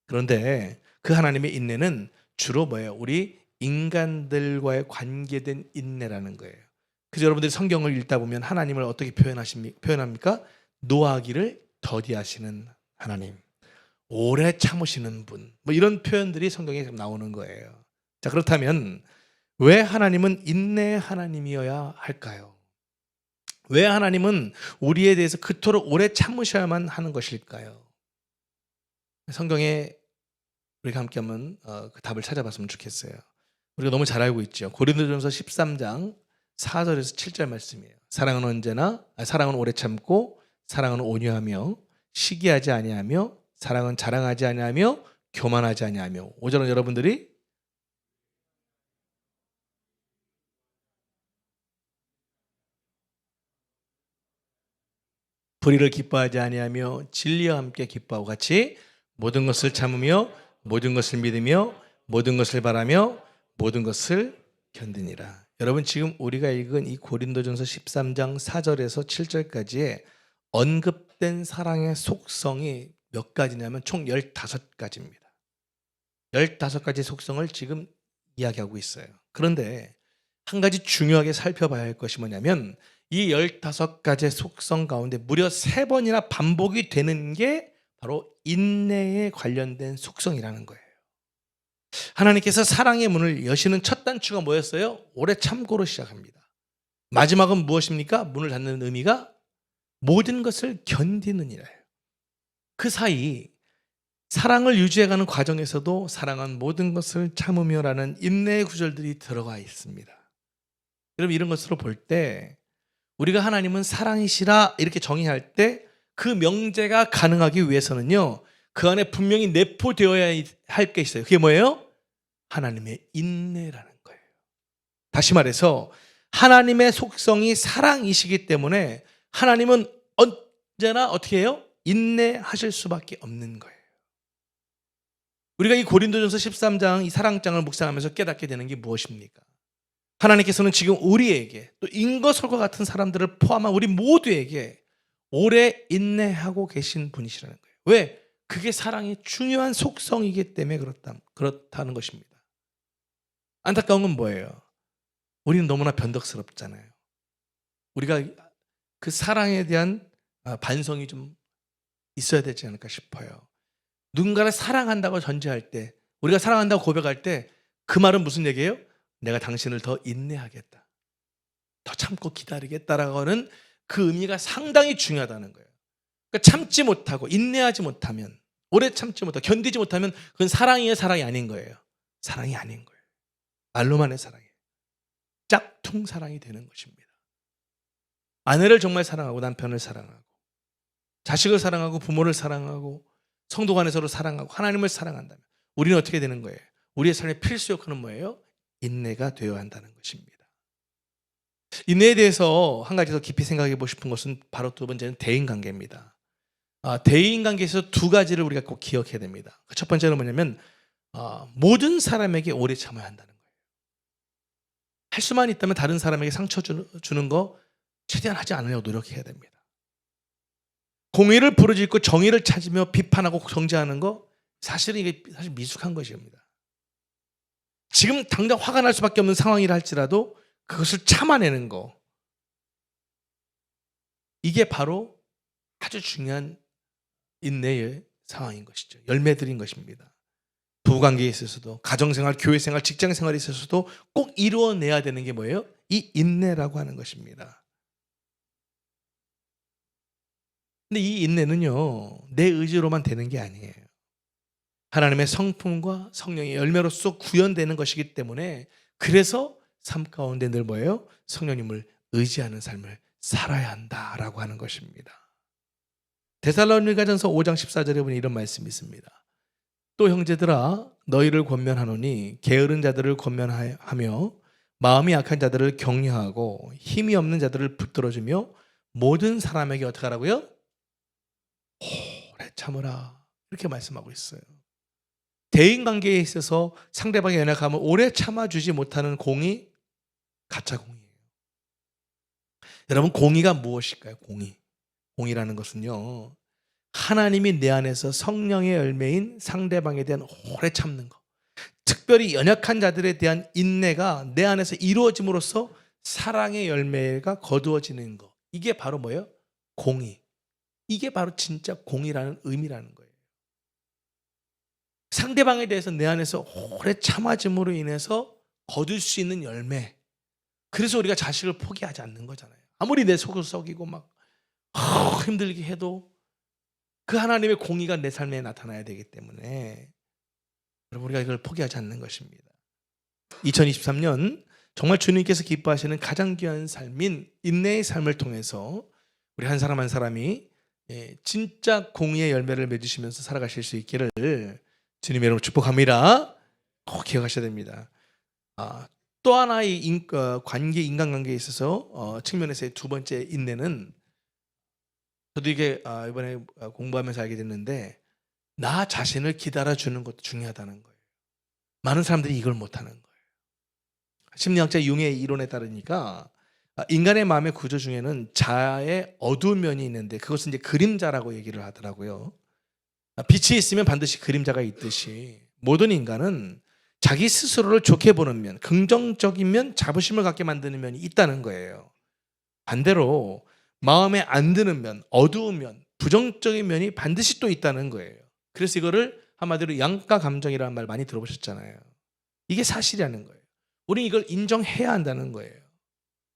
그런데 그 하나님의 인내는 주로 뭐예요? 우리 인간들과의 관계된 인내라는 거예요. 그래서 여러분들이 성경을 읽다 보면 하나님을 어떻게 표현합니까? 노하기를 더디하시는 하나님, 오래 참으시는 분, 뭐 이런 표현들이 성경에 나오는 거예요. 자, 그렇다면 왜 하나님은 인내의 하나님이어야 할까요? 왜 하나님은 우리에 대해서 그토록 오래 참으셔야만 하는 것일까요? 성경에 우리가 함께 한번 그 답을 찾아봤으면 좋겠어요. 우리가 너무 잘 알고 있죠. 고린도전서 13장 4절에서 7절 말씀이에요. 사랑은 오래 참고, 사랑은 온유하며, 시기하지 아니하며, 사랑은 자랑하지 아니하며, 교만하지 아니하며. 5절은 여러분들이 불의를 기뻐하지 아니하며 진리와 함께 기뻐하고 같이 모든 것을 참으며 모든 것을 믿으며 모든 것을 바라며 모든 것을 견디니라. 여러분 지금 우리가 읽은 이 고린도전서 13장 4절에서 7절까지의 언급된 사랑의 속성이 몇 가지냐면 총 15가지입니다. 15가지 속성을 지금 이야기하고 있어요. 그런데 한 가지 중요하게 살펴봐야 할 것이 뭐냐면 이 15가지의 속성 가운데 무려 3번이나 반복이 되는 게 바로 인내에 관련된 속성이라는 거예요. 하나님께서 사랑의 문을 여시는 첫 단추가 뭐였어요? 오래 참고로 시작합니다. 마지막은 무엇입니까? 문을 닫는 의미가 모든 것을 견디는 이라예요. 그 사이 사랑을 유지해가는 과정에서도 사랑한 모든 것을 참으며라는 인내의 구절들이 들어가 있습니다. 여러분 이런 것으로 볼 때 우리가 하나님은 사랑이시라 이렇게 정의할 때 그 명제가 가능하기 위해서는요 그 안에 분명히 내포되어야 할 게 있어요. 그게 뭐예요? 하나님의 인내라는 거예요. 다시 말해서 하나님의 속성이 사랑이시기 때문에 하나님은 언제나 어떻게 해요? 인내하실 수밖에 없는 거예요. 우리가 이 고린도전서 13장 이 사랑장을 묵상하면서 깨닫게 되는 게 무엇입니까? 하나님께서는 지금 우리에게 또 인거설과 같은 사람들을 포함한 우리 모두에게 오래 인내하고 계신 분이시라는 거예요. 왜? 그게 사랑의 중요한 속성이기 때문에 그렇다는 것입니다. 안타까운 건 뭐예요? 우리는 너무나 변덕스럽잖아요. 우리가 그 사랑에 대한 반성이 좀 있어야 되지 않을까 싶어요. 누군가를 사랑한다고 전제할 때, 우리가 사랑한다고 고백할 때 그 말은 무슨 얘기예요? 내가 당신을 더 인내하겠다, 더 참고 기다리겠다라고 하는 그 의미가 상당히 중요하다는 거예요. 그러니까 참지 못하고 인내하지 못하면, 오래 참지 못하고 견디지 못하면 그건 사랑이에요, 사랑이 아닌 거예요? 사랑이 아닌 거예요. 말로만의 사랑이에요. 짝퉁 사랑이 되는 것입니다. 아내를 정말 사랑하고 남편을 사랑하고 자식을 사랑하고 부모를 사랑하고 성도 간에 서로 사랑하고 하나님을 사랑한다면 우리는 어떻게 되는 거예요? 우리의 삶의 필수 요건은 뭐예요? 인내가 되어야 한다는 것입니다. 인내에 대해서 한 가지 더 깊이 생각해 보고 싶은 것은 바로 두 번째는 대인관계입니다. 대인관계에서 두 가지를 우리가 꼭 기억해야 됩니다. 첫 번째는 뭐냐면 모든 사람에게 오래 참아야 한다는 거예요. 할 수만 있다면 다른 사람에게 상처 주는 거 최대한 하지 않으려고 노력해야 됩니다. 공의를 부르짖고 정의를 찾으며 비판하고 정죄하는 거 사실은 이게 사실 미숙한 것입니다. 지금 당장 화가 날 수밖에 없는 상황이라 할지라도 그것을 참아내는 거, 이게 바로 아주 중요한 인내의 상황인 것이죠. 열매들인 것입니다. 부부관계에 있어서도 가정생활, 교회생활, 직장생활에 있어서도 꼭 이루어내야 되는 게 뭐예요? 이 인내라고 하는 것입니다. 근데 이 인내는요 내 의지로만 되는 게 아니에요. 하나님의 성품과 성령의 열매로서 구현되는 것이기 때문에 그래서 삶 가운데 늘 뭐예요? 성령님을 의지하는 삶을 살아야 한다라고 하는 것입니다. 데살로니가전서 5장 14절에 보니 이런 말씀이 있습니다. 또 형제들아 너희를 권면하노니 게으른 자들을 권면하며 마음이 약한 자들을 격려하고 힘이 없는 자들을 붙들어주며 모든 사람에게 어떻게 하라고요? 오래 참으라, 이렇게 말씀하고 있어요. 대인관계에 있어서 상대방이 연약하면 오래 참아주지 못하는 공의, 가짜 공의예요. 여러분 공의가 무엇일까요? 공의라는 것은요 하나님이 내 안에서 성령의 열매인 상대방에 대한 오래 참는 것, 특별히 연약한 자들에 대한 인내가 내 안에서 이루어짐으로써 사랑의 열매가 거두어지는 것, 이게 바로 뭐예요? 공의. 이게 바로 진짜 공의라는 의미라는 거예요. 상대방에 대해서 내 안에서 오래 참아짐으로 인해서 거둘 수 있는 열매, 그래서 우리가 자식을 포기하지 않는 거잖아요. 아무리 내 속을 썩이고 막 힘들게 해도 그 하나님의 공의가 내 삶에 나타나야 되기 때문에 여러분 우리가 이걸 포기하지 않는 것입니다. 2023년 정말 주님께서 기뻐하시는 가장 귀한 삶인 인내의 삶을 통해서 우리 한 사람 한 사람이 진짜 공의의 열매를 맺으시면서 살아가실 수 있기를 주님의 이름으로 축복합니다. 꼭 기억하셔야 됩니다. 또 하나의 인간관계에 있어서 측면에서의 두 번째 인내는 저도 이게 이번에 공부하면서 알게 됐는데 나 자신을 기다려주는 것도 중요하다는 거예요. 많은 사람들이 이걸 못하는 거예요. 심리학자 융의 이론에 따르니까 인간의 마음의 구조 중에는 자아의 어두운 면이 있는데 그것은 이제 그림자라고 얘기를 하더라고요. 빛이 있으면 반드시 그림자가 있듯이 모든 인간은 자기 스스로를 좋게 보는 면, 긍정적인 면, 자부심을 갖게 만드는 면이 있다는 거예요. 반대로 마음에 안 드는 면, 어두운 면, 부정적인 면이 반드시 또 있다는 거예요. 그래서 이거를 한마디로 양가 감정이라는 말 많이 들어보셨잖아요. 이게 사실이라는 거예요. 우리는 이걸 인정해야 한다는 거예요.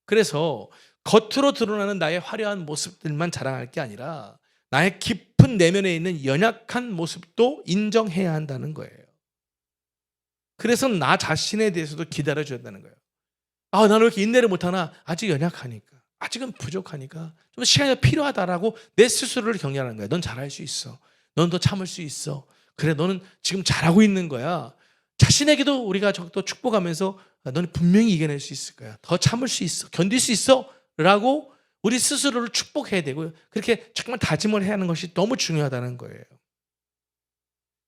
그래서 겉으로 드러나는 나의 화려한 모습들만 자랑할 게 아니라 나의 깊은 내면에 있는 연약한 모습도 인정해야 한다는 거예요. 그래서 나 자신에 대해서도 기다려줘야 한다는 거예요. 나는 왜 이렇게 인내를 못하나? 아직 연약하니까. 아직은 부족하니까. 좀 시간이 필요하다라고 내 스스로를 격려하는 거예요. 넌 잘할 수 있어. 넌 더 참을 수 있어. 그래, 너는 지금 잘하고 있는 거야. 자신에게도 우리가 또 축복하면서 너는 분명히 이겨낼 수 있을 거야. 더 참을 수 있어. 견딜 수 있어. 라고 우리 스스로를 축복해야 되고요. 그렇게 정말 다짐을 해야 하는 것이 너무 중요하다는 거예요.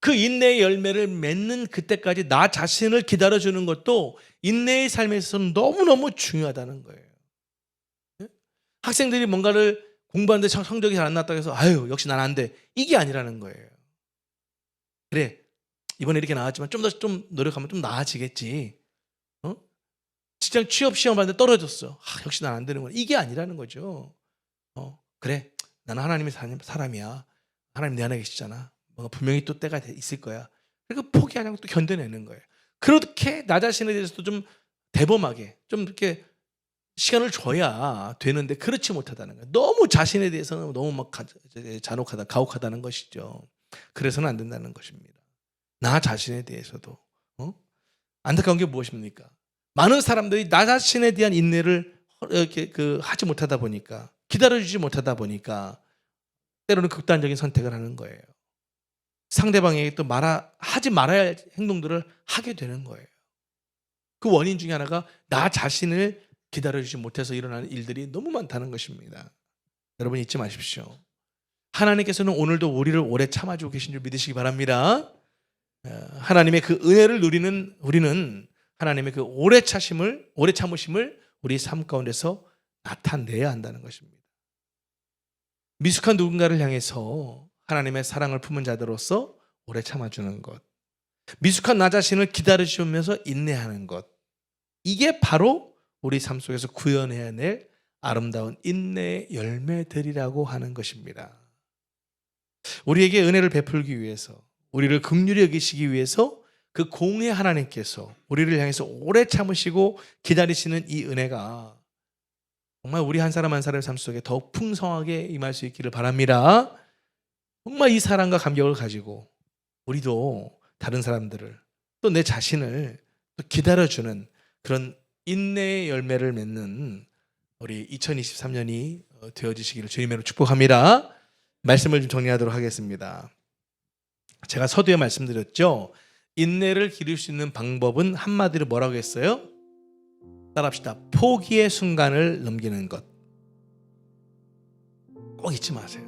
그 인내의 열매를 맺는 그때까지 나 자신을 기다려주는 것도 인내의 삶에서는 너무너무 중요하다는 거예요. 학생들이 뭔가를 공부하는데 성적이 잘 안 났다고 해서 아유 역시 난 안 돼. 이게 아니라는 거예요. 그래 이번에 이렇게 나왔지만 좀 더 좀 노력하면 좀 나아지겠지. 직장 취업 시험 봤는데 떨어졌어. 역시 난 안 되는구나. 이게 아니라는 거죠. 그래 나는 하나님의 사람이야. 하나님 내 안에 계시잖아. 뭔가 분명히 또 때가 있을 거야. 그러니까 포기하지 않고 또 견뎌내는 거예요. 그렇게 나 자신에 대해서도 좀 대범하게 좀 이렇게 시간을 줘야 되는데 그렇지 못하다는 거예요. 너무 자신에 대해서는 너무 막 잔혹하다, 가혹하다는 것이죠. 그래서는 안 된다는 것입니다. 나 자신에 대해서도 안타까운 게 무엇입니까? 많은 사람들이 나 자신에 대한 인내를 이렇게 하지 못하다 보니까 기다려주지 못하다 보니까 때로는 극단적인 선택을 하는 거예요. 상대방에게 또 하지 말아야 할 행동들을 하게 되는 거예요. 그 원인 중에 하나가 나 자신을 기다려주지 못해서 일어나는 일들이 너무 많다는 것입니다. 여러분 잊지 마십시오. 하나님께서는 오늘도 우리를 오래 참아주고 계신 줄 믿으시기 바랍니다. 하나님의 그 은혜를 누리는 우리는 하나님의 그 오래 참으심을 우리 삶 가운데서 나타내야 한다는 것입니다. 미숙한 누군가를 향해서 하나님의 사랑을 품은 자들로서 오래 참아주는 것, 미숙한 나 자신을 기다려주면서 인내하는 것, 이게 바로 우리 삶 속에서 구현해야 될 아름다운 인내의 열매들이라고 하는 것입니다. 우리에게 은혜를 베풀기 위해서, 우리를 긍휼히 여기시기 위해서 그 공의 하나님께서 우리를 향해서 오래 참으시고 기다리시는 이 은혜가 정말 우리 한 사람 한 사람의 삶 속에 더욱 풍성하게 임할 수 있기를 바랍니다. 정말 이 사랑과 감격을 가지고 우리도 다른 사람들을 또 내 자신을 또 기다려주는 그런 인내의 열매를 맺는 우리 2023년이 되어지시기를 주님으로 축복합니다. 말씀을 좀 정리하도록 하겠습니다. 제가 서두에 말씀드렸죠. 인내를 기를 수 있는 방법은 한마디로 뭐라고 했어요? 따라합시다. 포기의 순간을 넘기는 것. 꼭 잊지 마세요.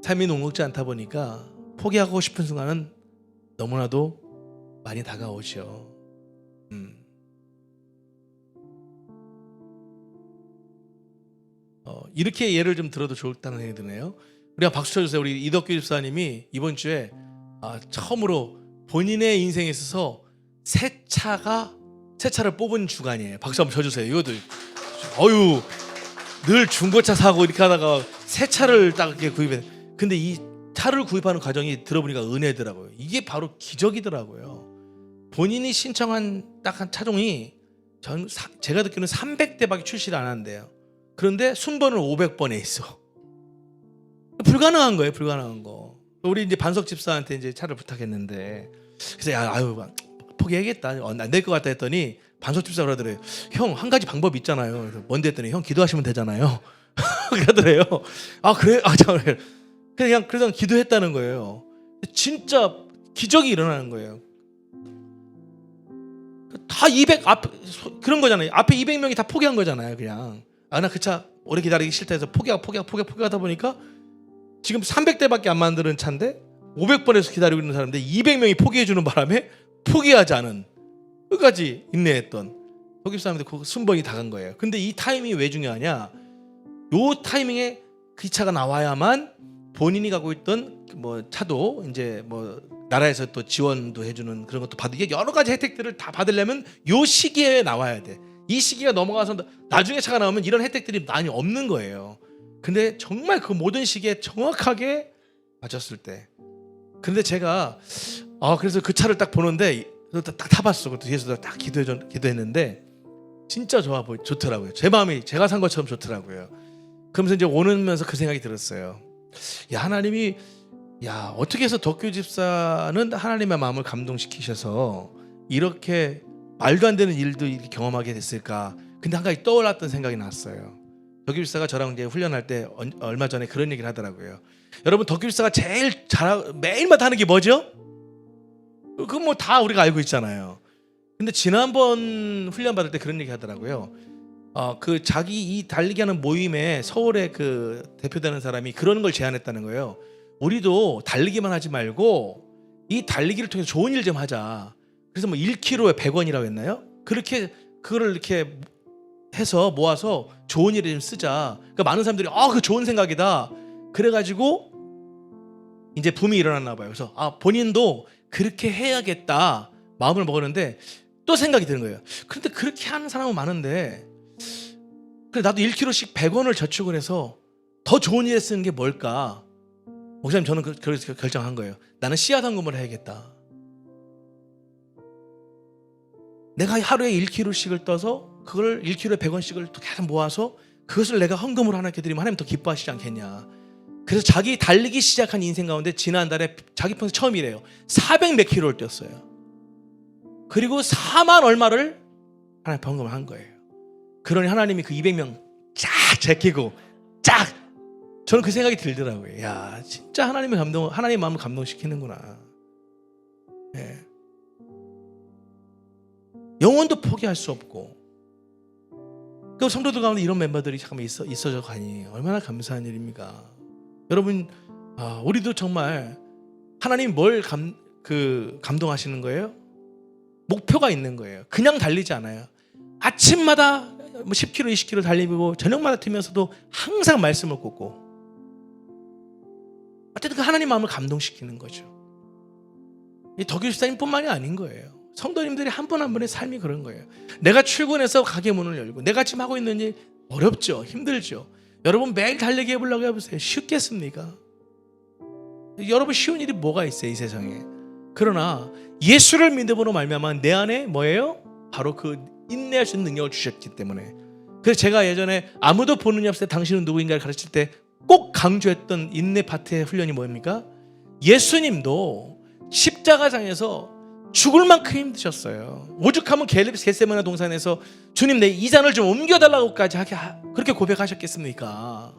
삶이 녹록지 않다 보니까 포기하고 싶은 순간은 너무나도 많이 다가오죠. 이렇게 예를 좀 들어도 좋다는 생각이 드네요. 우리가 박수 쳐주세요. 우리 이덕규 집사님이 이번 주에 처음으로 본인의 인생에 있어서 새 차를 뽑은 주간이에요. 박수 한번 쳐주세요. 이것도 늘 중고차 사고 이렇게 하다가 새 차를 딱 이렇게 구입해. 근데 이 차를 구입하는 과정이 들어보니까 은혜더라고요. 이게 바로 기적이더라고요. 본인이 신청한 딱 한 차종이 제가 듣기로는 300대밖에 출시를 안 한대요. 그런데 순번은 500번에 있어. 불가능한 거예요, 불가능한 거. 우리 이제 반석 집사한테 이제 차를 부탁했는데, 그래서 포기해야겠다. 안 될 것 같다 했더니 반석 집사가 그러더래요. 형, 한 가지 방법이 있잖아요. 그래서 뭔데 했더니 형 기도하시면 되잖아요. 그러더래요. 그래? 잠깐만요. 그래서 기도했다는 거예요. 진짜 기적이 일어나는 거예요. 다 200 그런 거잖아요. 앞에 200명이 다 포기한 거잖아요, 그냥. 나 그 차 오래 기다리기 싫다 해서 포기하다 보니까 지금 300대밖에 안 만드는 차인데 500번에서 기다리고 있는 사람인데 200명이 포기해주는 바람에 포기하지 않은, 끝까지 인내했던 독일 사람들 그 순번이 다 간 거예요. 근데 이 타이밍이 왜 중요하냐? 요 타이밍에 그 차가 나와야만 본인이 갖고 있던 뭐 차도 이제 뭐 나라에서 또 지원도 해주는 그런 것도 받으게, 여러 가지 혜택들을 다 받으려면 요 시기에 나와야 돼. 이 시기가 넘어가서 나중에 차가 나오면 이런 혜택들이 많이 없는 거예요. 근데 정말 그 모든 시기에 정확하게 맞췄을 때. 근데 제가 그래서 그 차를 딱 보는데 딱 타봤어. 그것도 뒤에서 딱 기도했는데 진짜 좋더라고요. 제 마음이 제가 산 것처럼 좋더라고요. 그러면서 이제 오면서 그 생각이 들었어요. 야, 하나님이 어떻게 해서 덕규 집사는 하나님의 마음을 감동시키셔서 이렇게 말도 안 되는 일도 이렇게 경험하게 됐을까? 근데 한 가지 떠올랐던 생각이 났어요. 덕규 집사가 저랑 이제 훈련할 때 얼마 전에 그런 얘기를 하더라고요. 여러분, 덕규 집사가 제일 매일마다 하는 게 뭐죠? 그건 뭐 다 우리가 알고 있잖아요. 근데 지난번 훈련 받을 때 그런 얘기 하더라고요. 그 자기 이 달리기 하는 모임에 서울에 그 대표되는 사람이 그런 걸 제안했다는 거예요. 우리도 달리기만 하지 말고 이 달리기를 통해서 좋은 일 좀 하자. 그래서 뭐 1km에 100원이라고 했나요? 그거를 이렇게 해서 모아서 좋은 일에 좀 쓰자. 그러니까 많은 사람들이 그 좋은 생각이다. 그래가지고 이제 붐이 일어났나 봐요. 그래서 본인도 그렇게 해야겠다 마음을 먹었는데 또 생각이 드는 거예요. 그런데 그렇게 하는 사람은 많은데 그래, 나도 1kg씩 100원을 저축을 해서 더 좋은 일에 쓰는 게 뭘까? 목사님, 저는 그래서 결정한 거예요. 나는 씨앗 헌금을 해야겠다. 내가 하루에 1kg씩을 떠서 그걸 1kg에 100원씩을 계속 모아서 그것을 내가 헌금으로 하나님께 드리면 하나님 더 기뻐하시지 않겠냐. 그래서 자기 달리기 시작한 인생 가운데 지난달에 자기 평생 처음이래요. 400 몇 킬로를 뛰었어요. 그리고 4만 얼마를 하나님 헌금을 한 거예요. 그러니 하나님이 그 200명 쫙 제끼고 쫙, 저는 그 생각이 들더라고요. 야, 진짜 하나님의 마음을 감동시키는구나. 예. 영혼도 포기할 수 없고. 그 성도들 가운데 이런 멤버들이 잠깐만 있어져 가니 얼마나 감사한 일입니까? 여러분, 우리도 정말 하나님 뭘 감동하시는 거예요? 목표가 있는 거예요. 그냥 달리지 않아요. 아침마다 뭐 10km, 20km 달리고 저녁마다 뛰면서도 항상 말씀을 꽂고, 어쨌든 그 하나님 마음을 감동시키는 거죠. 이 덕규 집사님뿐만이 아닌 거예요. 성도님들이 한 분 한 분의 삶이 그런 거예요. 내가 출근해서 가게 문을 열고 내가 지금 하고 있는 일 어렵죠, 힘들죠. 여러분, 매일 달리기 해보려고 해보세요. 쉽겠습니까? 여러분, 쉬운 일이 뭐가 있어요, 이 세상에. 그러나 예수를 믿음으로 말미암아 내 안에 뭐예요? 바로 그 인내할 수 있는 능력을 주셨기 때문에. 그래서 제가 예전에 아무도 보는 이 없을 때 당신은 누구인가를 가르칠 때 꼭 강조했던 인내 파트의 훈련이 뭡니까? 예수님도 십자가장에서 죽을 만큼 힘드셨어요. 오죽하면 겟세마네 동산에서 주님, 내 이 잔을 좀 옮겨달라고까지 그렇게 고백하셨겠습니까?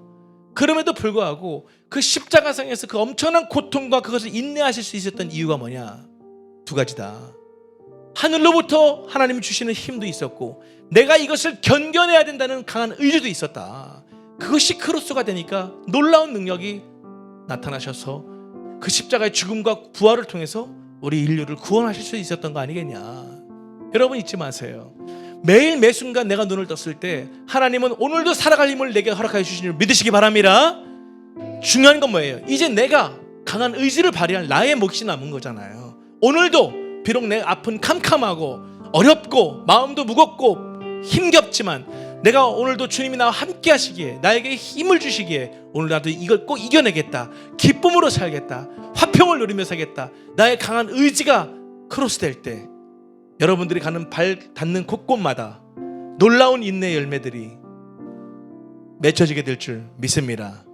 그럼에도 불구하고 그 십자가상에서 그 엄청난 고통과 그것을 인내하실 수 있었던 이유가 뭐냐? 두 가지다. 하늘로부터 하나님이 주시는 힘도 있었고, 내가 이것을 견뎌내야 된다는 강한 의지도 있었다. 그것이 크로스가 되니까 놀라운 능력이 나타나셔서 그 십자가의 죽음과 부활을 통해서 우리 인류를 구원하실 수 있었던 거 아니겠냐. 여러분, 잊지 마세요. 매일 매 순간 내가 눈을 떴을 때 하나님은 오늘도 살아갈 힘을 내게 허락하여 주신 줄 믿으시기 바랍니다. 중요한 건 뭐예요? 이제 내가 강한 의지를 발휘할 나의 몫이 남은 거잖아요. 오늘도 비록 내 앞은 캄캄하고 어렵고 마음도 무겁고 힘겹지만 내가 오늘도 주님이 나와 함께 하시기에, 나에게 힘을 주시기에 오늘 나도 이걸 꼭 이겨내겠다, 기쁨으로 살겠다, 화평을 누리며 살겠다, 나의 강한 의지가 크로스될 때 여러분들이 가는 발 닿는 곳곳마다 놀라운 인내의 열매들이 맺혀지게 될 줄 믿습니다.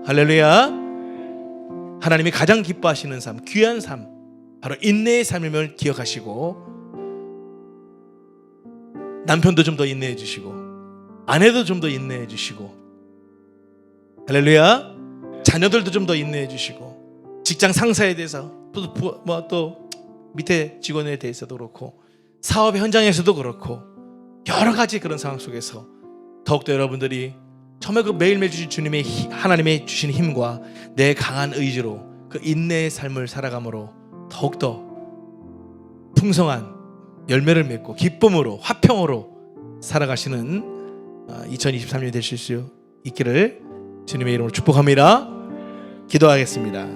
할렐루야. 하나님이 가장 기뻐하시는 삶, 귀한 삶, 바로 인내의 삶임을 기억하시고, 남편도 좀 더 인내해 주시고 아내도 좀 더 인내해 주시고, 할렐루야. 자녀들도 좀 더 인내해 주시고, 직장 상사에 대해서 또 밑에 직원에 대해서도 그렇고, 사업 현장에서도 그렇고, 여러 가지 그런 상황 속에서 더욱더 여러분들이 정말 그 매일매일 주신 주님의 하나님의 주신 힘과 내 강한 의지로 그 인내의 삶을 살아감으로 더욱더 풍성한 열매를 맺고 기쁨으로 화평으로 살아가시는 2023년이 되실 수 있기를 주님의 이름으로 축복합니다. 기도하겠습니다.